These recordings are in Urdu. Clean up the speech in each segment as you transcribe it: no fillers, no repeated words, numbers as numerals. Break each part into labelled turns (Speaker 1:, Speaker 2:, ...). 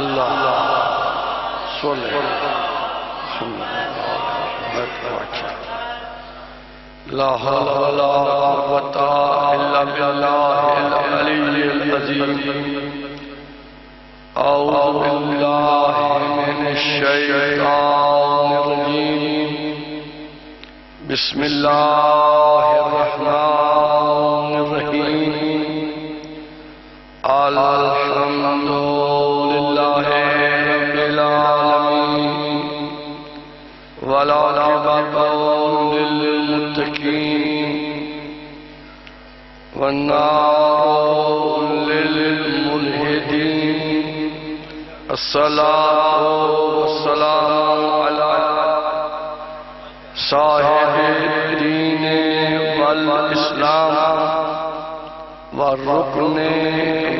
Speaker 1: اللہ صلی لا حول ولا قوة إلا بالله العلي العظيم أعوذ بالله من الشيطان الرجيم بسم الله الرحمن الرحيم الحمد لله رب العالمين والعاقبة للمتقين والنار للملحدين الصلاة والسلام على صاحب الدين والإسلام والركن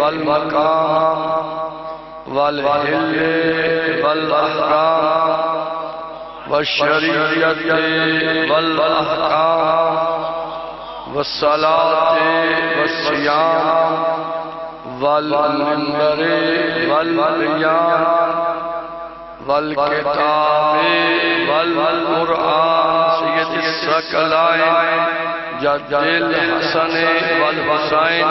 Speaker 1: والمقام والحل والأحرام والشريعة والأحكام والصلاة والصيام والمنبر والقيام والكتاب والقرآن سيد الثقلين جد الحسن والحسين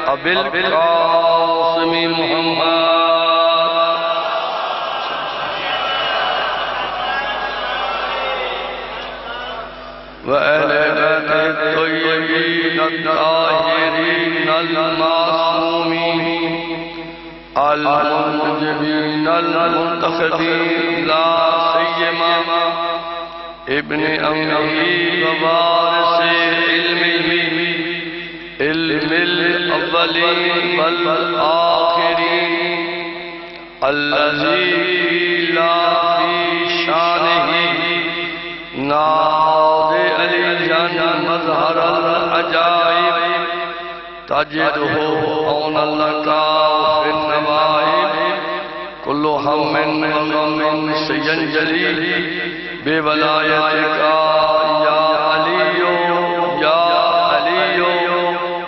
Speaker 1: أبي القاسم محمد وأهل بيت الطيبين الطاهرين المعصومين المنتجبين المنتخبين لا سيما ابن أمه ووارث علمه علم الأولين والآخرين الذي لا في شانه ناد علیاً مظہر العجائب تجده عون لك في النوائب كل هم وغم سينجلي بولايتك يا علي يا علي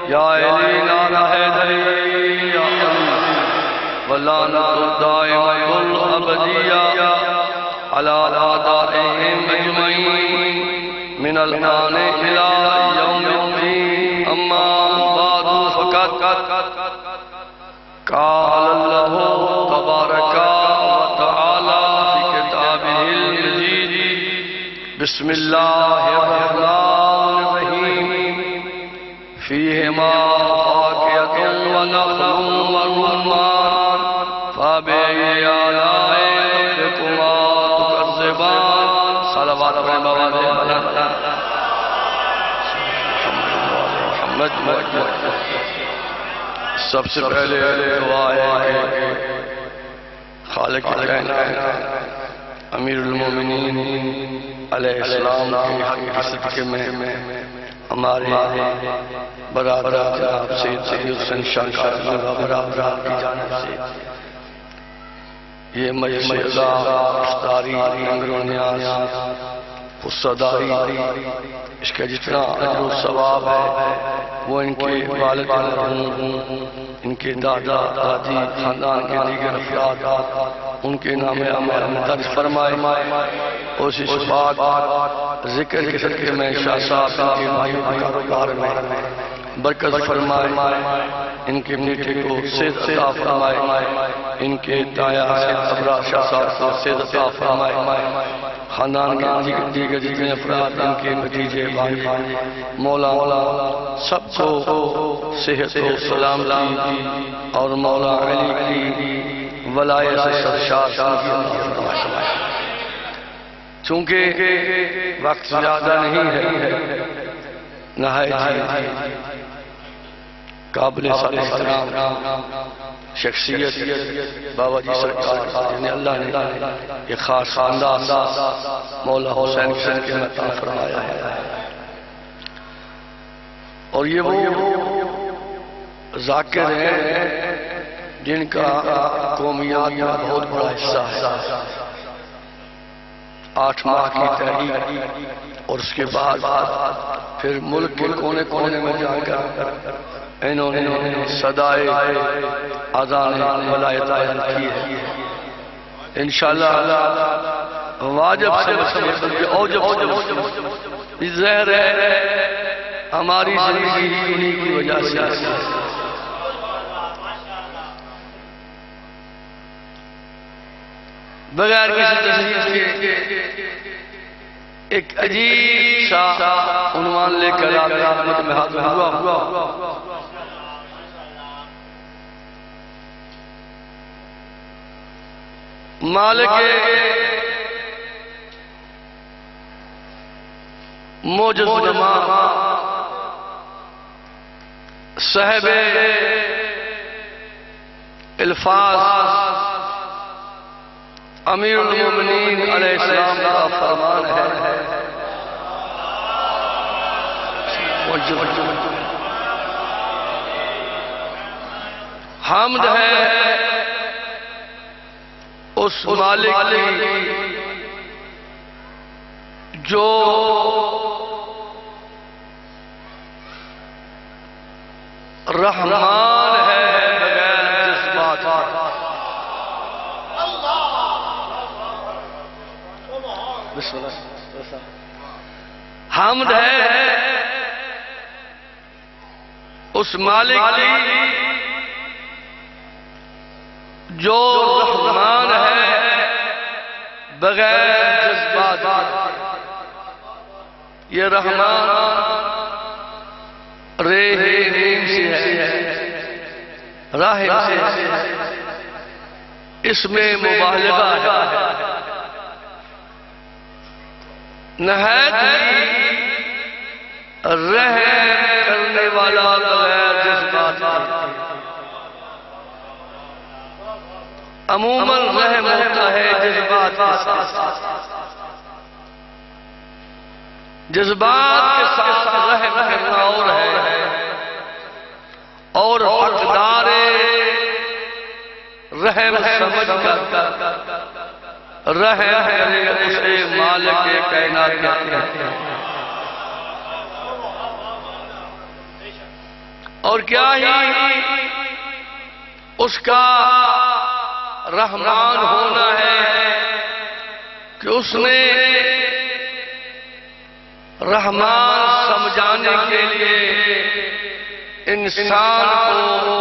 Speaker 1: يا علينا نهدي يا علي ولعنة الدائمة الأبدية على أعدائهم أجمعين من الآن إلى يوم الدين أما بعد فقد قال الله تبارك وتعالى في كتابه المجيد بسم الله الرحمن الرحيم فيهما فاكهة ونخل ورمان فبأي آلاء ربكما تكذبان صلوات محمد سب سے پہلے دعا ہے کہ خالق کائنات امیر المومنین علیہ السلام کی حق کی صدقے میں ہمارے برادر جناب سید حسین شاہ خاتون برادر کی جانب سے یہ مجلس افطاری لنگر و نیاز حصداری اس کا جتنا اجر و ثواب ہے وہ ان کے والد مرحوم ان کے دادا دادی خاندان کے دیگر افراد ان کے نام عمل میں درج فرمائے اور اس بات ذکر کے صدقے میں شاہ صاحب ان کے بھائیوں کے کاروبار میں برکت فرمائے ان کے میٹھے کو صحت عطا فرمائے ان کے دایا ابرار شاہ صاحب کو صحت عطا فرمائے خاندان کے دیگر جتنے افراد ان کے بھتیجے بھائی مولا سب کو صحت و سلامتی اور مولا علی کی ولایت سے سرشار فرمائے چونکہ وقت زیادہ نہیں ہے نہایت قابل احترام شخصیت بابا جی سرکار جنہیں اللہ نے ایک خاص خاندان مولا حسین کے صدقے میں عطا فرمایا ہے اور یہ وہ ذاکر ہیں جن کا قومیات میں بہت بڑا حصہ ہے 8 ماہ کی تحریک اور اس کے بعد پھر ملک کے کونے کونے میں جا کر انہوں نے صدائے اذان ولایت عائد کی ہے. انشاءاللہ واجب سے اوجب سے ظاہر ہے ہماری زندگی انہی کی وجہ سے. بغیر کسی تصدیق کے ایک عجیب سا عنوان لے کر خدمت میں حاضر ہوا. مالک موجز زمان صاحب الفاظ امیر المومنین علیہ السلام کا فرمان ہے. حمد ہے اس مالک کی جو رحمان ہے بغیر جذبات. حمد ہے اس مالک کی جو رحمان ہے بغیر جذبات. یہ رحمان رحیم سے ہے، راحم سے اس میں مبالغہ ہے. نہایت رحم کرنے والا بغیر جذبات. عموماً رحم ہوتا ہے جذبات کے ساتھ، جذبات کے ساتھ رحم کرنا اور ہے، اور حقدار رحم سمجھ کر رحم کرے اسے مالک کائنات کہتے ہیں. اور کیا ہی اس کا رحمان ہونا ہے کہ اس نے رحمان سمجھانے کے لیے انسان کو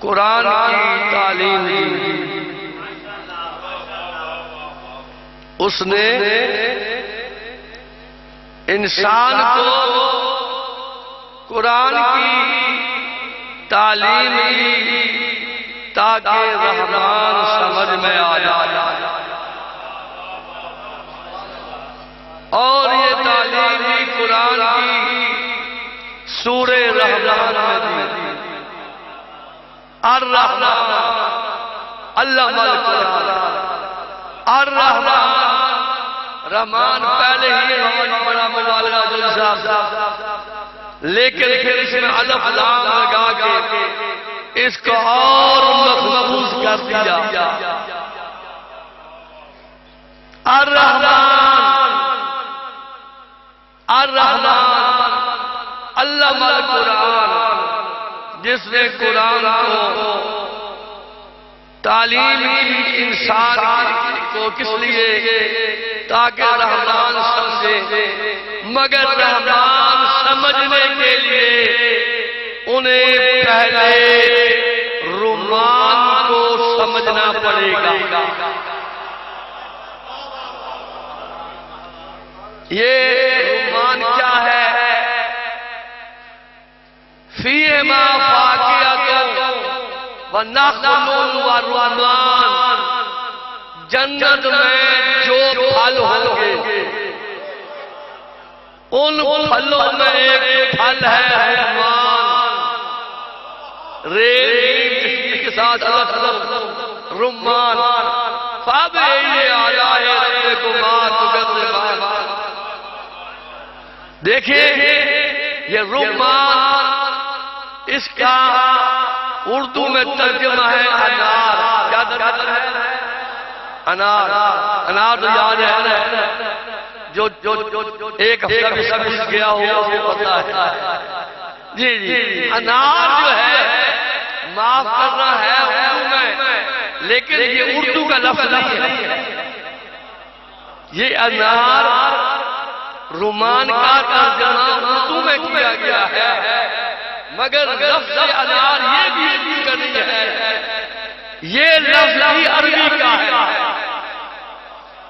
Speaker 1: قرآن کی تعلیم دی. اس نے انسان کو قرآن کی تعلیم دی تاکہ رحمان سمجھ میں آ جائے. اور یہ تعلیم بھی قرآن کی سورہ رحمان میں دی. الرحمن علم القرآن. الرحمن رحمان پہلے ہی بڑا مبالغہ جلسہ، لیکن پھر اس میں الف لام لگا کے اس کو اور مخصوص کر دیا. الرحمن الرحمن علم القرآن، جس نے قرآن کو تعلیم کی انسان کو کس لیے؟ تاکہ رحمان سمجھے. مگر رحمان سمجھنے کے لیے انہیں پہلے رحمان کو سمجھنا پڑے گا. یہ رحمان کیا ہے؟ فیہما فاکہۃ ونخل ورمان. جنت میں جو پھل ہوں گے ان پھلوں میں ایک پھل ہے رمان. ریل کے ساتھ رمان. فَبِأَيِّ آلَاءِ رَبِّكُمَا تُكَذِّبَانِ. دیکھیں یہ رمان، اس کا اردو میں ترجمہ ہے انار. کیا ترجمہ ہے؟ انار. انار تو یاد ہے جو ایک ہفتہ بھی سمجھ گیا ہو اس کو پتا ہے. جی جی انار جو ہے معاف کرنا ہے اردو میں، لیکن یہ اردو کا لفظ نہیں ہے. یہ انار رومان کا ترجمہ اردو میں کیا گیا ہے، مگر لفظ انار یہ بھی اردو کا نہیں ہے، یہ لفظ بھی عربی کا ہے.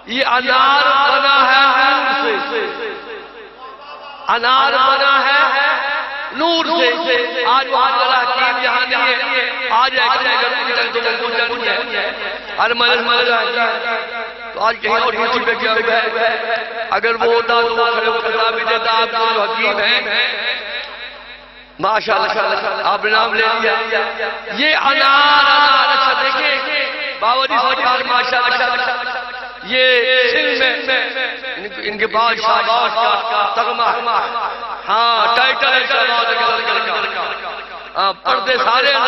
Speaker 1: یہ انار بنا ہے نور سے، انار بنا ہے نور سے. آج وہاں والا حکیم یہاں نہیں ہے، آج تو آج کہیں اور کسی پہ کیا ہے. اگر وہ ہوتا تو وہ کھڑے ہوتا بھی دیتا. آپ جو حکیم ہیں ماشاءاللہ آپ نے نام لے لیا. یہ انار اچھا دیکھیں باوری سرکار ماشاءاللہ یہ سن میں ان کے بعد شہباز کا تغمہ، ہاں ٹائٹل ہے شہباز کا، پردے سارے یہاں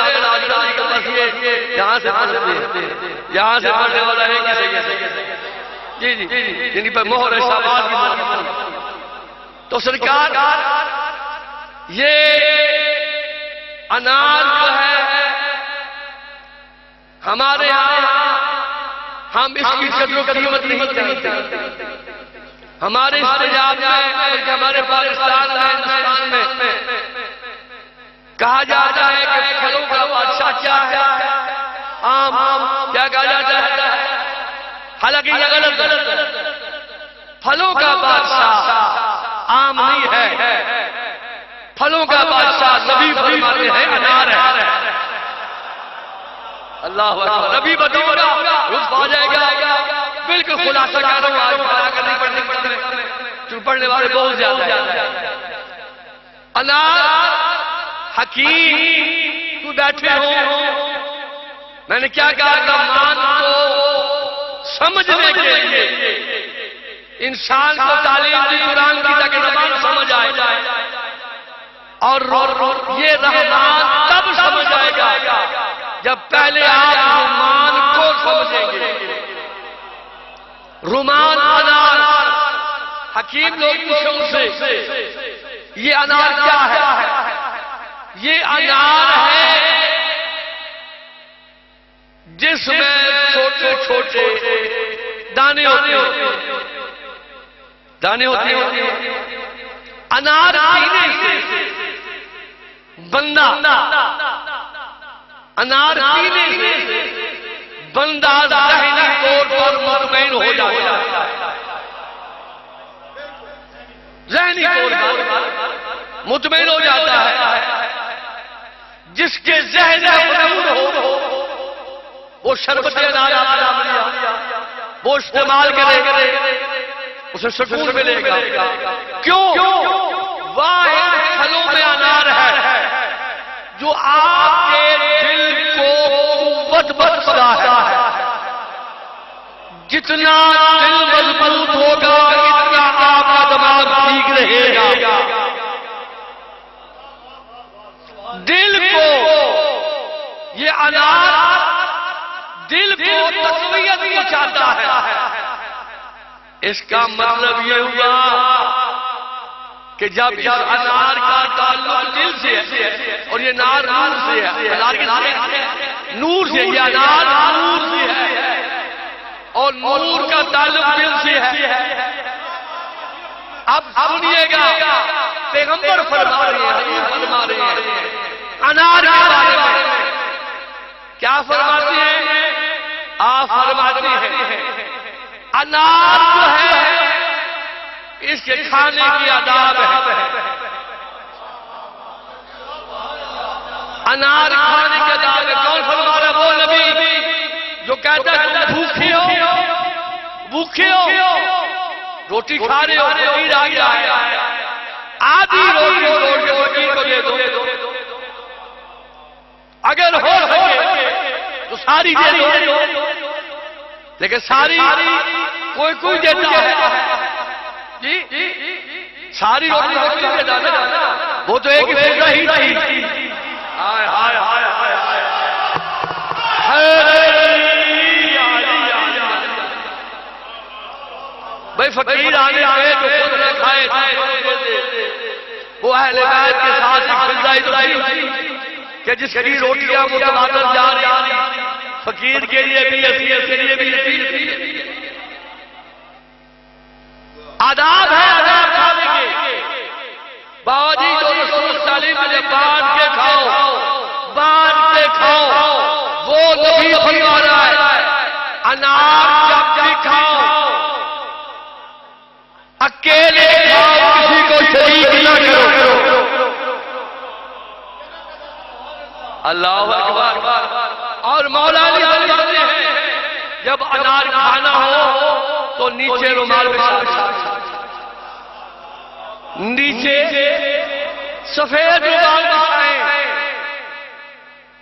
Speaker 1: سے پڑھنے والا ہے کسے جی جی جن پر مہر ہے شہباز کی. تو سرکار یہ انار جو ہے ہمارے یہاں ہم اس کی قدر و قیمت نہیں جانتے. ہمارے استجاب میں بلکہ ہمارے پاکستان میں ہندوستان میں کہا جاتا ہے کہ پھلوں کا بادشاہ کیا ہے؟ آم. کیا کہا جاتا ہے؟ حالانکہ یہ غلط ہے. پھلوں کا بادشاہ آم نہیں ہے، پھلوں کا بادشاہ نبی فرماتے ہیں انار ہے. اللہ اکبر. نبی بتاؤں گا رزق آ جائے گا. بالکل خلاصہ کر رہا ہوں، آج بڑا کرنی پڑنے چون پڑھنے والے بہت زیادہ ہیں. انار حکیم تو بیٹھے ہو، میں نے کیا کہا کہ مان کو سمجھنے کے لیے انسان کو تعلیم دی قرآن کی تاکہ زبان سمجھ آئے اور یہ رحمان تب سمجھ آئے گا جب پہلے آپ رومان کو سمجھیں گے. رومان انار حکیم لوگ پوچھیں سے یہ انار کیا ہے؟ یہ انار ہے جس میں چھوٹے چھوٹے دانے ہوتے ہیں. انار پینے سے بندہ ذہنی طور پر مطمئن ہو جاتا ہے. ذہنی طور پر مطمئن ہو جاتا ہے. جس کے ذہن مطمئن ہو وہ شربت انار وہ استعمال کرے اسے سکون ملے گا. کیوں؟ واحد پھلوں میں انار ہے جو آپ کے دل کو قوت بخشتا ہے. جتنا دل مضبوط ہوگا اتنا آپ کا دماغ ٹھیک رہے گا. دل کو یہ انار دل کو تقویت پہنچاتا ہے. اس کا مطلب یہ ہوا کہ جب اس انار کا تعلق دل سے ہے اور یہ نار نور سے ہے، انار کے نور سے، یہ انار نور سے ہے اور نور کا تعلق دل سے ہے. اب سنیے گا پیغمبر فرما رہے ہیں، حضور فرما رہے ہیں انار کے بارے میں. کیا فرماتے ہیں؟ آپ فرماتے ہیں انار جو ہے اس کے کھانے کی آداب ہے. انار کھانے کی آداب ہے. کون فرما رہا ہے؟ وہ نبی جو کہتا ہے تم بھوکے ہو روٹی کھا رہے ہو، فقیر آ گیا ہے، آدھی روٹی توڑ کے فقیر کو دے دو. اگر ہو سکے تو ساری دے دو، لیکن ساری کوئی دیتا ہے جی ساری روٹی کوئی دیتا نا، وہ تو ایک فضا ہی تھی. ہائے ہائے ہائے ہائے ہائے بھائی فقیر آنے گئے جو خود نہ کھائے وہ اہل بیت کے ساتھ ایک فضائی تو تھی کہ جس کی روٹیاں متبادل جا رہی فقیر کے لیے بھی یتیم کے لیے بھی یتیم آداب ہے آداب کھانے کے باوجی جو رسول تعلیم نے بانٹ کے کھاؤ بانٹ کے کھاؤ وہ نبی فرما رہا ہے انار جب بھی کھاؤ اکیلے کھاؤ کسی کو شریک نہ کرو اللہ اکبر اور مولا علی فرماتے ہیں جب انار کھانا ہو تو نیچے رومال بچھا نیچے سفید رومال بچھائیں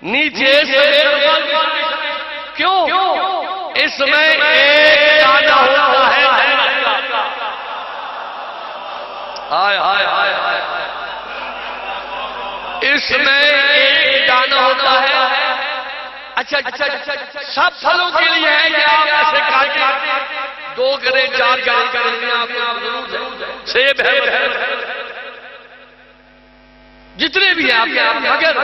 Speaker 1: نیچے سفید رومال بچھائیں کیوں اس میں ایک دانہ ہوتا ہے ہائے ہائے ہائے اس میں ایک دانہ ہوتا ہے اچھا سب پھلوں کے لیے ہے کہ آپ ایسے کاٹیں 2 گرے 4 گرے کریں آپ سیب ہے جتنے بھی ہیں آپ مگر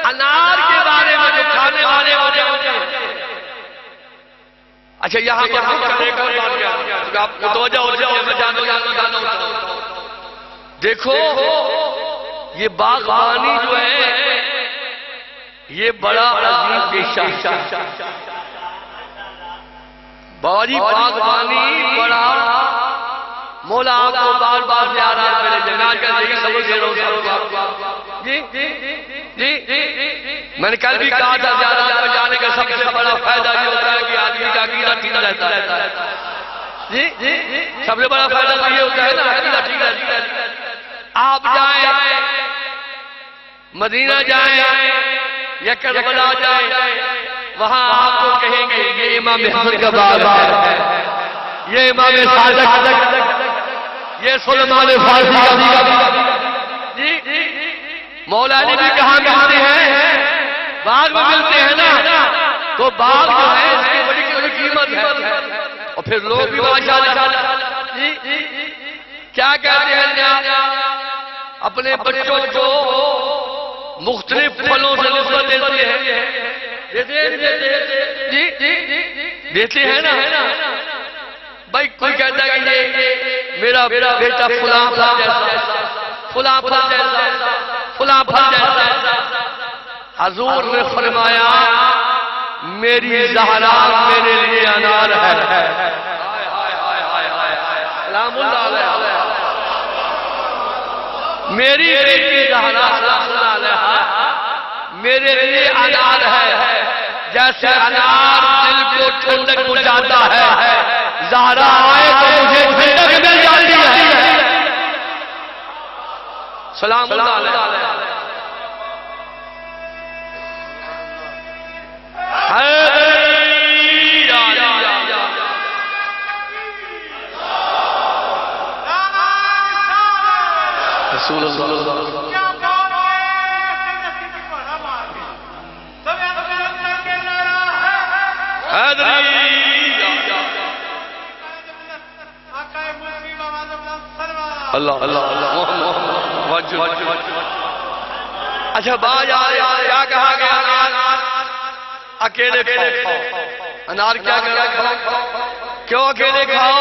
Speaker 1: انار کے بارے میں جو کھانے والے ہو جائے اچھا یہاں پر ایک اور بات کیا آپ متوجہ ہو جاؤ میں جانو دیکھو یہ باغبانی جو ہے یہ بڑا عظیم پیشہ بڑی باغبانی بڑا مولا آپ کو بار بار زیارات ملے جناب کہتے ہیں سب سے روز جی میں نے کل بھی کہا تھا زیارات پر جانے کا سب سے بڑا فائدہ یہ ہوتا ہے کہ آدمی کا عقیدہ ٹھیک رہتا ہے جی سب سے بڑا فائدہ تو یہ ہوتا ہے نا عقیدہ ٹھیک رہتا ہے آپ جائیں مدینہ جائیں یا کربلا جائیں وہاں آپ کو کہیں گے یہ امام حسن کا باغ ہے یہ امام صادق یہ سلیمان فارسی کا باغ جی مولا علی بھی کہاں ملتے ہیں باغ میں ملتے ہیں نا تو باغ جو ہے اس کی بڑی قیمت ہے اور پھر لوگ بھی ماشاءاللہ جی کیا کہتے ہیں اپنے بچوں کو مختلف پھلوں سے نسبت دیتے ہیں دیتے ہیں نا بھائی کوئی کہتا ہے کہ یہ میرا بیٹا فلاں پھل جیسا فلاں پھل جیسا فلاں پھل جیسا حضور نے فرمایا میری زہرا میرے لیے انار ہے سلام اللہ علیہ میری بیٹی زہرا سلام اللہ علیہ میرے لیے انار ہے جیسے انار دل کو ٹھنڈک پہنچاتا ہے زہرا آئے تو مجھے ٹھنڈک مل جاتی ہے سلام اللہ علیہ رسول اللہ اللہ اچھا باز کیا کہا گیا اکیلے کھاؤ انار کیا کہا کیوں اکیلے کھاؤ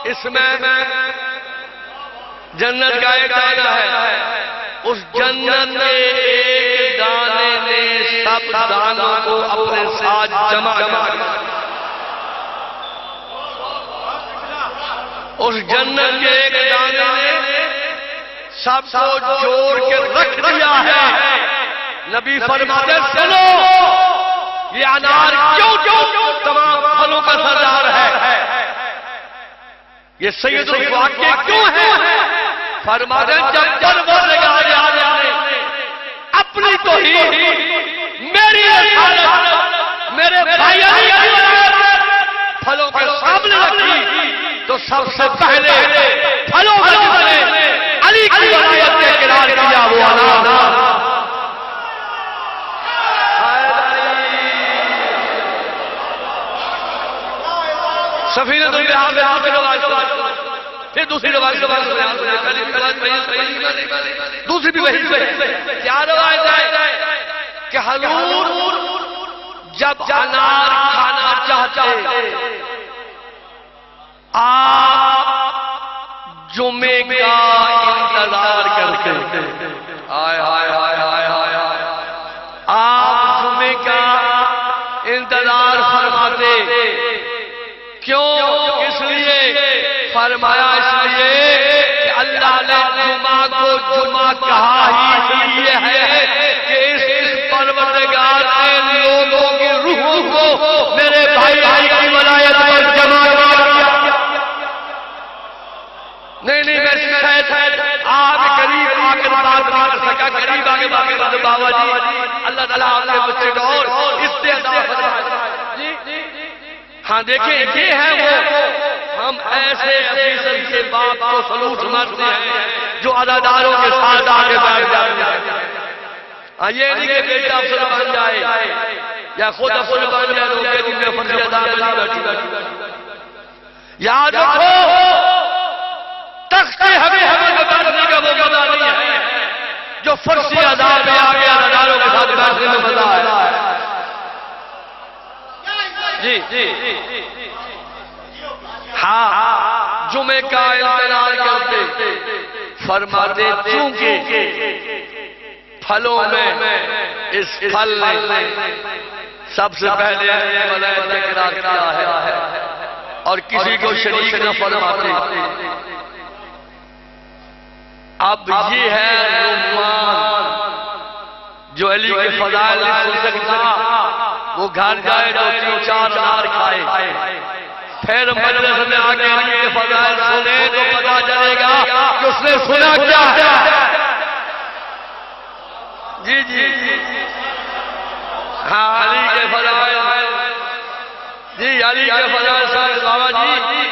Speaker 1: اس میں جنت کا ایک دانہ ہے اس جنت کے ایک دانے نے سب دانوں کو اپنے ساتھ جمع کر اس جنت کے ایک دانے نے سب کو جوڑ کے رکھ دیا ہے نبی فرماتے سنو یہ انار کیوں تمام پھلوں کا سردار ہے یہ سید الواقع کیوں ہے فرماتے جب جنور لگا جانے اپنی توحید میری رسالت میرے بھائیوں پھلوں کے سامنے رکھی تو سب سے پہلے پھلوں کا جس نے علی کی ولایت کے اقرار کیا وہ انار سفینہ تو بہار میں آپ روایت پھر دوسری روایت دوسری بھی وہی کیا روایت ہے کہ حضور جب انار کھانا چاہتے آپ جمعے کا انتظار کرتے آئے آئے آئے آئے آئے آپ جمعے کا انتظار فرماتے کیوں اس لیے فرمایا اس لیے کہ اللہ نے جمعہ کو جمعہ کہا ہی یہ ہے کہ اس پروردگار نے لوگوں کی روحوں کو میرے بھائی کی ولایت پر جمع کیا نہیں میں شاید آپ قریب آ کر بات کر سکا قریب آگے بابا جی اللہ تعالیٰ آپ کے بچے کو اور استعداد فرمائے ہاں دیکھیں یہ ہے وہ ہم ایسے افیسر کے باپ کو سلوٹ مارتے ہیں جو عزاداروں کے ساتھ آگے بیٹھ جاتے ہیں یہ نہیں کہ بیٹا افسر بن جائے یا خود افسر بن جائے تو کہ تم نے فرضی ادا بیٹھی یاد رکھو تخت ہمیں بیٹھنے کا وہ مزہ نہیں ہے جو فرضی ادا میں آگے عزاداروں کے ساتھ بیٹھنے میں مزہ ہے جی ہاں جمعے کا انتظار کرتے فرماتے چونکہ پھلوں میں اس پھل نے سب سے پہلے ولایت کا اقرار کیا ہے اور کسی کو شریک نہ فرماتے اب یہ ہے رمان جو علی کے فضائل نہیں سن سکتا وہ گھر جائے جو 3-4 انار کھائے پھر مجلس میں آگے علی کے فضائل سنے تو پتا چلے گا کہ اس نے سنا کیا ہے جی ہاں علی کے فضائل جی علی کے فضائل سنے بابا جی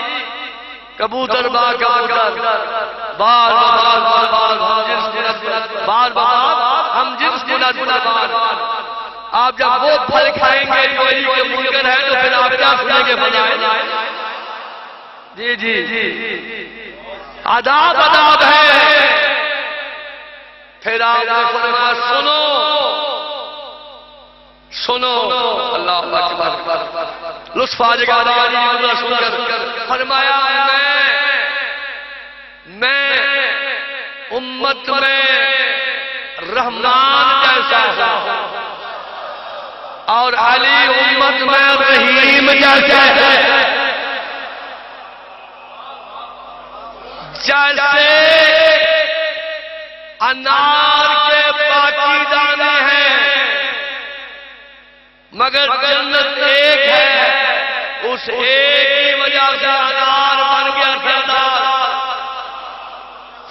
Speaker 1: کبوتر بار کبوتر بار ہم جنس جنت بار آپ جب وہ پھل کھائیں گے جو علی کے منکر ہے تو پھر آپ کیا سنیں گے بجائے جی عذاب ہے پھر آپ فرمایا سنو اللہ اکبر لطف آ جائے گا فرمایا میں امت میں رحمان جیسا ہوں اور علی امت میں رحیم جیسا ہے جیسے انار کے باقی دانے ہیں مگر جنت ایک ہے اس ایک کی وجہ سے انار بن گیا کردار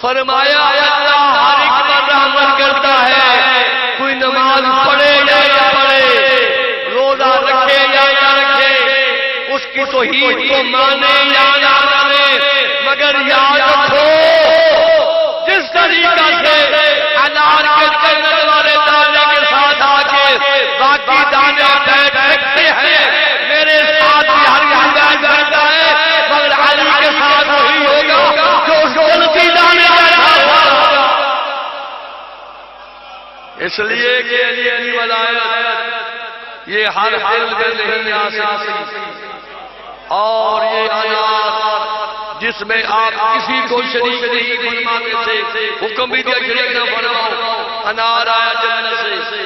Speaker 1: فرمایا اللہ ہر ایک پر رحمت کرتا ہے کوئی نماز پڑھے یا نہ پڑھے روزہ رکھے یا نہ رکھے اس کی توحید کو مانے یا نہ مانے مگر یاد رکھو جس طریقہ سے انار کے جنت والے دانے کے ساتھ آکے باقی دانے بیٹھ رکھتے ہیں میرے ساتھ بھی ہر جنگاہ بیٹھتا ہے مگر علی کے ساتھ وہی ہوگا جو جنتی دانے بیٹھا ہوا اس لیے کہ علی ولایت یہ ہر دل میں نہیں آ سکتی اور یہ انار جس میں آپ کسی کو شریک نہیں فرماتے تھے حکم بھی دیا شریک نہ فرماؤ انار آیا جنت سے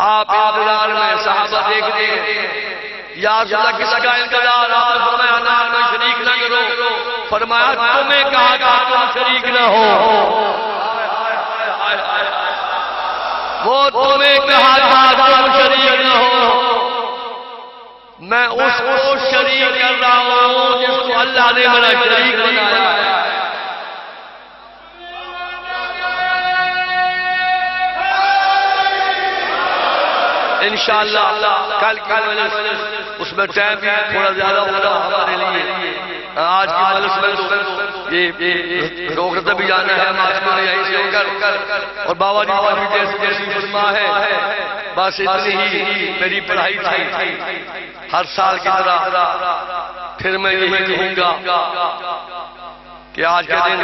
Speaker 1: آپ انتظار میں صحابہ دیکھتے ہیں یا رسول اللہ کس کا انتظار آپ نے فرمایا انار میں شریک نہ کرو فرمایا تمہیں کہا تھا تم شریک نہ ہو وہ تمہیں کہا تھا تم شریک نہ ہو میں اس کو شریک کر رہا ہوں جس کو اللہ نے میرا شریک بنایا ہے انشاءاللہ کل مجلس اس میں ٹائم بھی تھوڑا زیادہ ہوگا ہمارے لیے آج کی مجلس میں تو یہ روکتا بھی جانا ہے ماسکو نے یہیں سے ہو کر اور بابا جی بھی جیسی فرما ہے بس اتنی ہی میری پڑھائی تھی ہر سال کی طرح پھر میں یہی کہوں گا کہ آج کے دن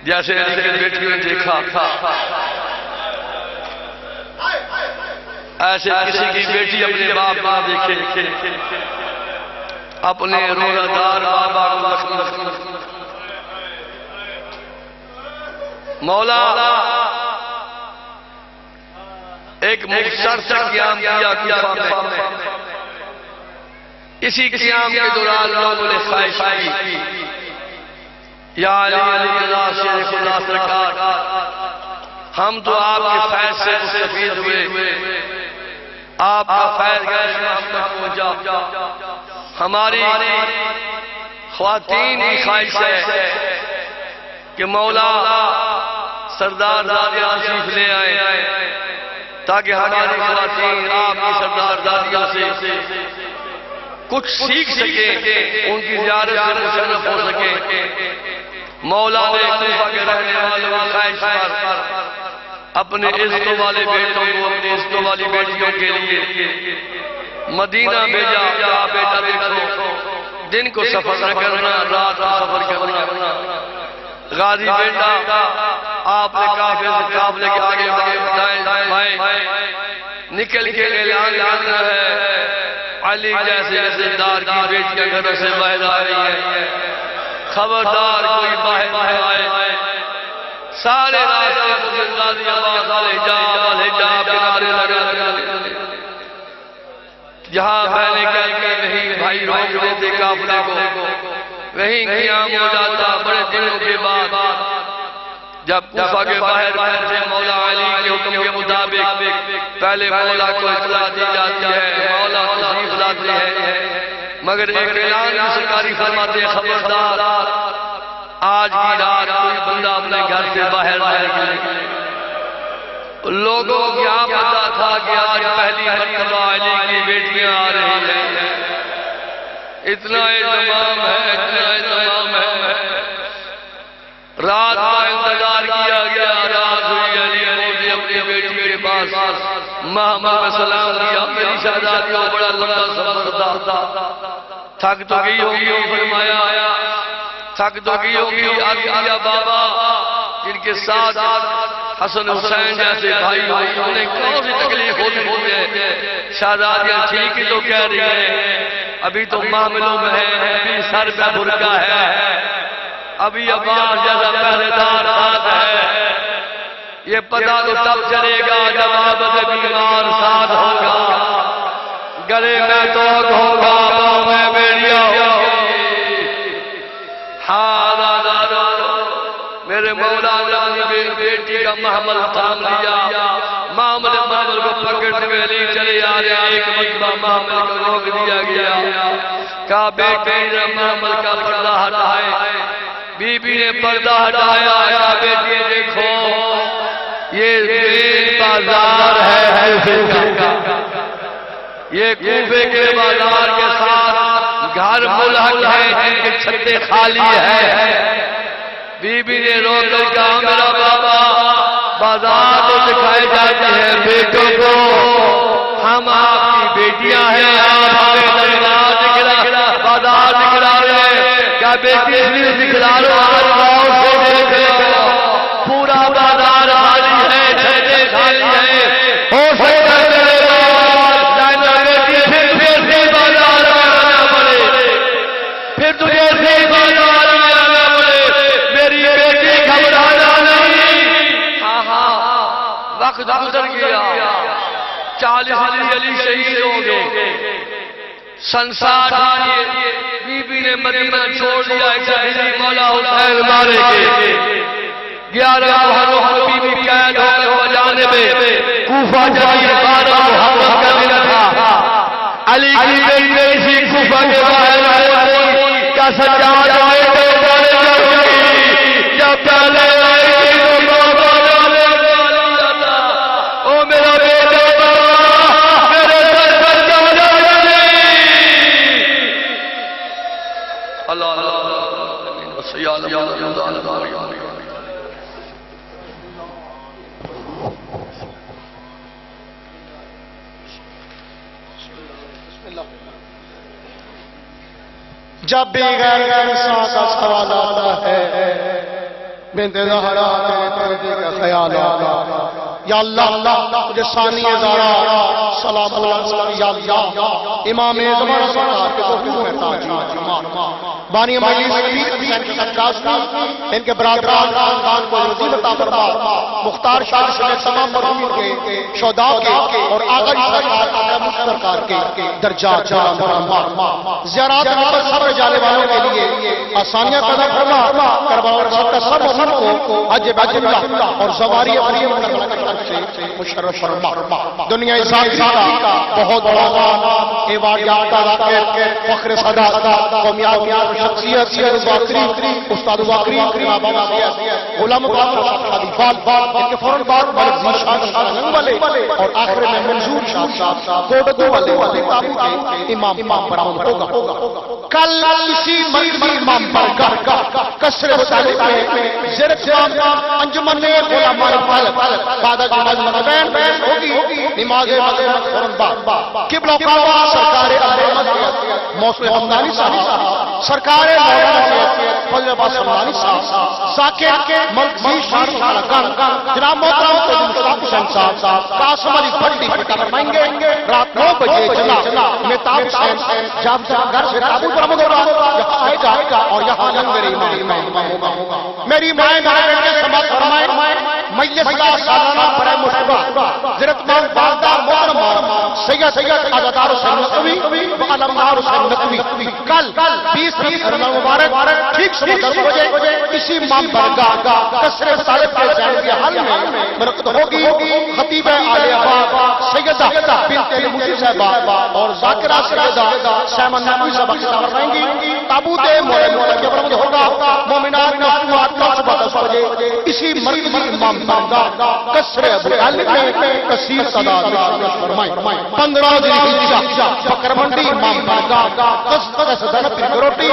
Speaker 1: جیسے علی کے بیٹیوں نے دیکھا ایسے کسی کی بیٹی اپنے باپ نہ دیکھے، اپنے روزہ دار بابا کو لکھنا۔ مولا ایک مختصر سا قیام کیا کوفہ میں، اسی قیام کے دوران لوگوں نے خواہش کی یا علی رضا شیر خدا سرکار، ہم تو آپ کے فیض سے مستفید ہوئے، آپ کا فیض غیر ہم تک پہنچا، ہماری خواتین کی خواہش ہے کہ مولا سردار دادیاں تشریف لے آئے تاکہ ہماری خواتین آپ کی سردار دادیاں سے کچھ سیکھ سکیں، ان کی زیارت سے مشرف ہو سکیں۔ مولا نے کوفہ کے رہنے والوں کی خواہش پر اپنے عزت والے بیٹوں کو اپنی عزت والی بیٹیوں کے لیے مدینہ بھیجا۔ کیا بیٹا دیکھو، دن کو سفر نہ کرنا، رات کو سفر کرنا۔ غازی بیٹا آپ نے قافلے کے آگے بڑھائیں، نکل کے اعلان کرنا ہے علی جیسے عزتدار کی بیٹیاں گھروں سے باہر آ رہی ہیں، خبردار کوئی باہر آئے۔ سارے راستے غازی آباد الحجاب کنارے لگا، جہاں پہلے کہتے نہیں بھائی روک دیتے قافلے کو، وہیں قیام ہو جاتا۔ بڑے دنوں کے بعد جب کوفہ کے باہر سے مولا علی کے حکم کے مطابق پہلے مولا کو اطلاع دی جاتی ہے، مولا تشریف لاتے ہیں، مگر ایک اعلان کی سرکاری فرماتے ہیں خبردار آج کی رات کوئی بندہ اپنے گھر سے باہر نہ نکلے۔ لوگوں کو کیا پتا تھا کہ آج پہلی مرتبہ علی کی بیٹیاں آ رہی ہیں، اتنا اہتمام ہے، اتنا اہتمام ہے۔ رات کا انتظار کیا گیا، رات ہوئی، علی نے اپنی بیٹی کے پاس محمد میں سلام دیا۔ میری شہزادی کو بڑا لمبا سفر تھا، تھک تو گئی ہوگی، فرمایا تھک تو گئی ہوگی، عرض کیا بابا جن کے ساتھ حسن حسین جیسے بھائی ہوئی انہیں کون سی تکلیف ہوتی ہے؟ شہزادیاں ٹھیک ہی تو کہہ رہی ہیں، ابھی تو معاملوں میں ہے، ابھی سر پہ برقع ہے، ابھی عباس جیسا پہرے دار ساتھ ہے، یہ پتہ تو تب چلے گا جب عابد بیمار ساتھ ہوگا، گلے میں توق ہوگا، باؤں میں بیڑیاں ہوگی۔ میرے مولا نے اپنی بیٹی کا محمل تھام لیا، محمل کو پکڑ کے علی چلے آ رہے، ایک مرتبہ محمل کو روک دیا گیا، کہا بیٹی محمل کا پردہ ہٹائے۔ بی بی نے پردہ ہٹایا، کہا بیٹی دیکھو یہ بازار ہے کوفے کا، یہ کوفے کے بازار کے ساتھ گھر ملحق ہے جن کے چھتے خالی ہے۔ بی بی نے رو کر کہا میرا بابا بازار تو دکھائے جاتے ہیں بیٹوں کو، ہم آپ کی بیٹیاں ہیں، آپ ہمیں بازار دکھلا رہے ہیں، کیا بیٹی بھی دکھلا رہے ہیں؟ سے دیکھ لو پورا بازار خالی ہے، چھتے خالی ہے، ہو سکتا ہے پھر تجھے صحیح بازار میں آنا پڑے، میری بیٹی گھبرانا نہیں۔ وقت گزر گیا، 40 علی شہید ہو گئے، سن 60 بی بی نے مدینہ چھوڑ دیا، ایک مولا حسین مارے گئے، 11 محرم بی بی قید ہو کر بجانے میں کوفہ جبیر 12 محرم کا دن تھا، علی کی بیٹی اسی کوفہ کے باہر کا سجاد ہوئے تو بڑے جاؤگی، جب پہلے آئے گی تو بابا جانے والا او میرا بیٹا بابا میرے سر پر جانا نہیں۔ اللہ اللہ اللہ
Speaker 2: جب بھی غیر انسان کا سوال آتا ہے بنت زہرا کے پردے کا خیال آتا یا اللہ مجھے ثانی زہرا سلام اللہ یا اللہ امام زمان سرکار کے حکم ہے تاج بانی مجلس حسین کی سجاز ان کے برادران خاندان کو نصیب عطا فرما مختار شاہ سمیت تمام مرحومین کے شہداء کے اور آقا سرکار آقا سرکار کے درجات مرحوم زیارات پر سب جانے والوں کے لیے آسانیاں پیدا فرما کربلا سب کا سب مومن کو حج بیت اللہ اور زواری مریم سے مشرف فرما دنیا اسلامی کا بہت بڑا ایوارڈ یافتہ ذاکر فخر صداقت قومیات شخصیت سید واقری استاد واقری غلام مقام خلیفہ ان کے فوراً بعد ملک ذیشان شاہ والے اور آخر میں منظور شاہ صاحب کوڈگو والے تابو کے امام برآمد ہوگا کل اسی مرکزی امام برگاہ کسر وسائل میں زیرت انجمن علماء بعد جماعت مدین ہوگی نماز فوراً بعد قبلہ کعبہ سرکار موسم حمدانی صاحب سرکار فضل عباس سمدانی صاحب ذاکر ملک ذیشان شاہ جناب محترم مشتاق حسین صاحب قاسم علی بھٹی فرمائیں گے رات 9 بجے جناب مہتاب حسین جب گھر سے تابوت برآمد ہوگا یہاں آئے گا اور یہاں لنگر امام ہوگا میری مائیں میرے بیٹے سماعت فرمائیں مجلس کا سالانہ برائے مشتبہ زیرت مان باغدار محترم سید عزادار حسین نقوی و علمدار حسین نقوی کل 20 رمضان مبارک ٹھیک صبح 10 بجے اسی امام برگاہ کسر صالح کے ذہن کے حل میں منعقد ہوگی خطیب آل آباد سیدہ بنت موسی صاحبہ اور ذاکرہ سیدہ سیمن نقوی صاحبہ خطاب فرمائیں گی تابوت مولا کے برآمد ہوگا مومنات مفتوحات کا صبح 10 بجے اسی مرکزی امام برگاہ کسر ابوالعلی میں کثیر تعداد فرمائیں 15 ذوالحجہ بکر منڈی امام برگاہ صدرت گروٹی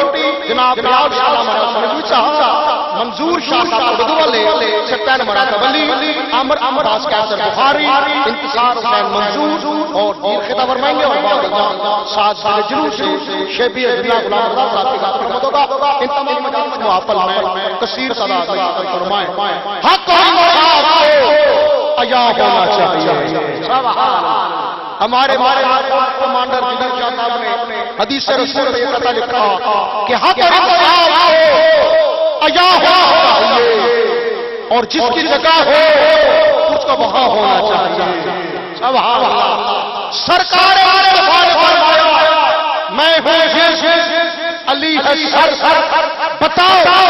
Speaker 2: جناب ریاض سلام علیہ صاحب منظور شاہ صاحب اردو والے ستین مراتب علی عمر عباس کیسر بخاری انتصار حسین منظور اور دیر خطاب فرمائیں گے اور بعد ساتھ سال جلوس سے شیبی عزیزہ غلام اللہ صاحب کی ذات خدمت ہوگا ان تمام مجالس معافل میں کثیر تعداد فرمائیں حق عیا ہونا چاہیے ہمارے کمانڈر جنرل شاہ صاحب نے حدیث رسول میں یہ لکھا کہ حق عیا ہونا چاہیے اور جس کی جگہ ہو اس کا وہاں ہونا چاہیے سبحان اللہ سرکار فرمایا میں ہوں علی ہے سر بتاؤ